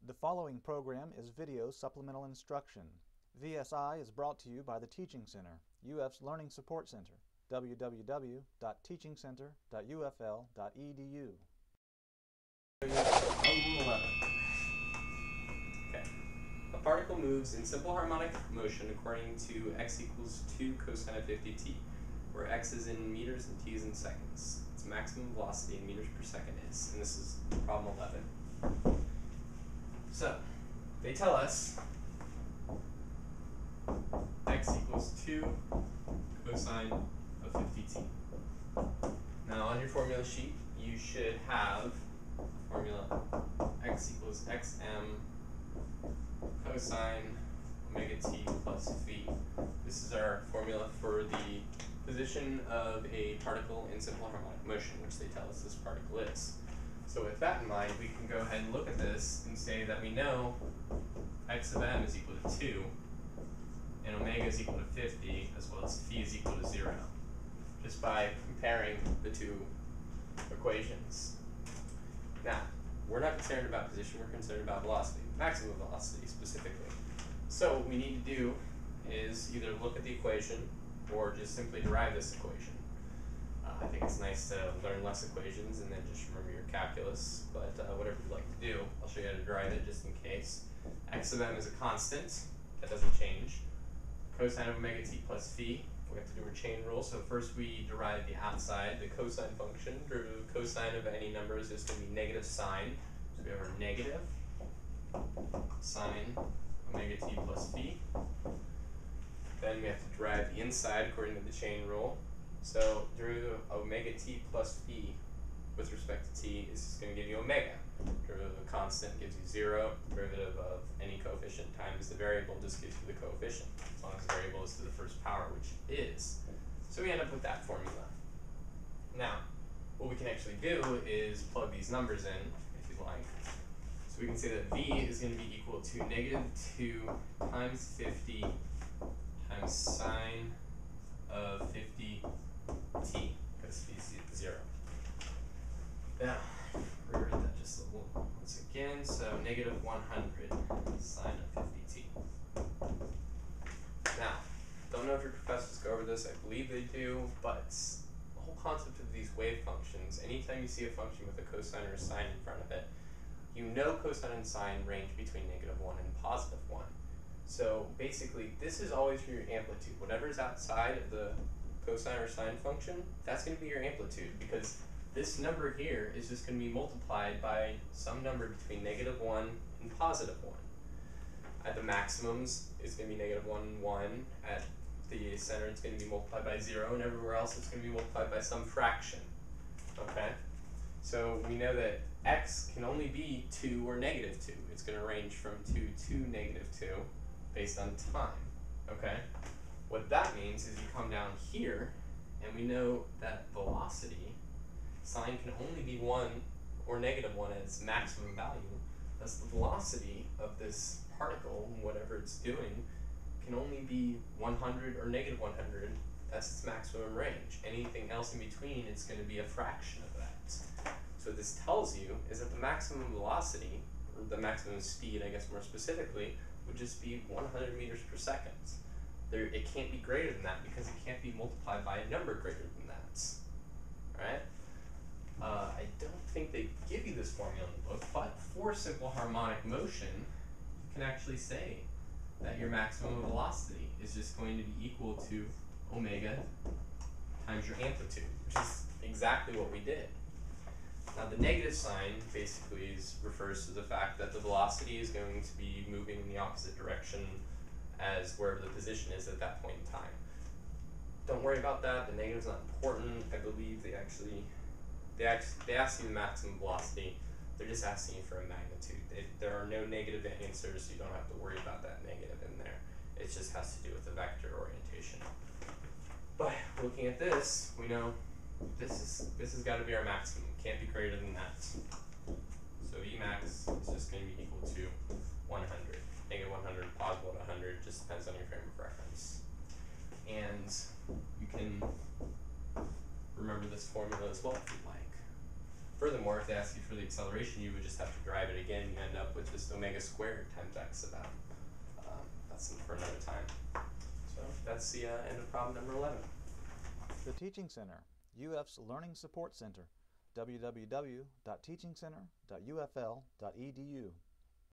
The following program is video supplemental instruction. VSI is brought to you by the Teaching Center, UF's Learning Support Center, www.teachingcenter.ufl.edu. Okay. A particle moves in simple harmonic motion according to x equals 2 cosine of 50t, where x is in meters and t is in seconds. Its maximum velocity in meters per second is, and this is problem 11. So, they tell us x equals 2 cosine of 50t. Now, on your formula sheet, you should have formula x equals xm cosine omega t plus phi. This is our formula for the position of a particle in simple harmonic motion, which they tell us this particle is. So with that in mind, we can go ahead and look at this and say that we know x of m is equal to 2, and omega is equal to 50, as well as phi is equal to 0, just by comparing the two equations. Now, we're not concerned about position, we're concerned about velocity, maximum velocity specifically. So what we need to do is either look at the equation or just simply derive this equation. I think it's nice to learn less equations and then just remember your calculus, but whatever you'd like to do, I'll show you how to derive it just in case. X of m is a constant, that doesn't change. Cosine of omega t plus phi, we have to do our chain rule. So first we derive the outside, the cosine function. Derivative of cosine of any number is just going to be negative sine. So we have our negative sine omega t plus phi. Then we have to derive the inside according to the chain rule. So derivative of omega t plus phi with respect to t is just going to give you omega. Derivative of a constant gives you 0. Derivative of any coefficient times the variable just gives you the coefficient, as long as the variable is to the first power, which is. So we end up with that formula. Now, what we can actually do is plug these numbers in, if you like. So we can say that v is going to be equal to negative 2 times 50 times sine of 50t, because phi is 0. Now, rewrite that just a little once again. So negative 100 sine of 50t. Now, don't know if your professors go over this. I believe they do, but the whole concept of these wave functions, anytime you see a function with a cosine or a sine in front of it, you know cosine and sine range between negative 1 and positive 1. So basically, this is always your amplitude. Whatever is outside of the cosine or sine function, that's going to be your amplitude, because this number here is just going to be multiplied by some number between negative 1 and positive 1. At the maximums, it's going to be negative 1 and 1. At the center, it's going to be multiplied by 0, and everywhere else, it's going to be multiplied by some fraction. Okay? So we know that x can only be 2 or negative 2. It's going to range from 2 to negative 2 based on time. Okay? What that means is you come down here, and we know that velocity, sine can only be 1 or negative 1 at its maximum value. Thus the velocity of this particle, whatever it's doing, can only be 100 or negative 100. That's its maximum range. Anything else in between, it's going to be a fraction of that. So what this tells you is that the maximum velocity, or the maximum speed, I guess more specifically, would just be 100 meters per second. It can't be greater than that because it can't be multiplied by a number greater than that. Alright? I don't think they give you this formula in the book, but for simple harmonic motion, you can actually say that your maximum velocity is just going to be equal to omega times your amplitude, which is exactly what we did. Now the negative sign basically refers to the fact that the velocity is going to be moving in the opposite direction as wherever the position is at that point in time. Don't worry about that, the negative's not important. I believe they ask you the maximum velocity, they're just asking you for a magnitude. There are no negative answers, so you don't have to worry about that negative in there. It just has to do with the vector orientation. But looking at this, we know this has got to be our maximum. It can't be greater than that. So Emax is just going to be equal to 100. Negative 100, positive 100, just depends on your frame of reference. And you can remember this formula as well if you'd like. Furthermore, if they ask you for the acceleration, you would just have to derive it again. You end up with just omega squared times x about. That's for another time. So that's the end of problem number 11. The Teaching Center, UF's Learning Support Center, www.teachingcenter.ufl.edu.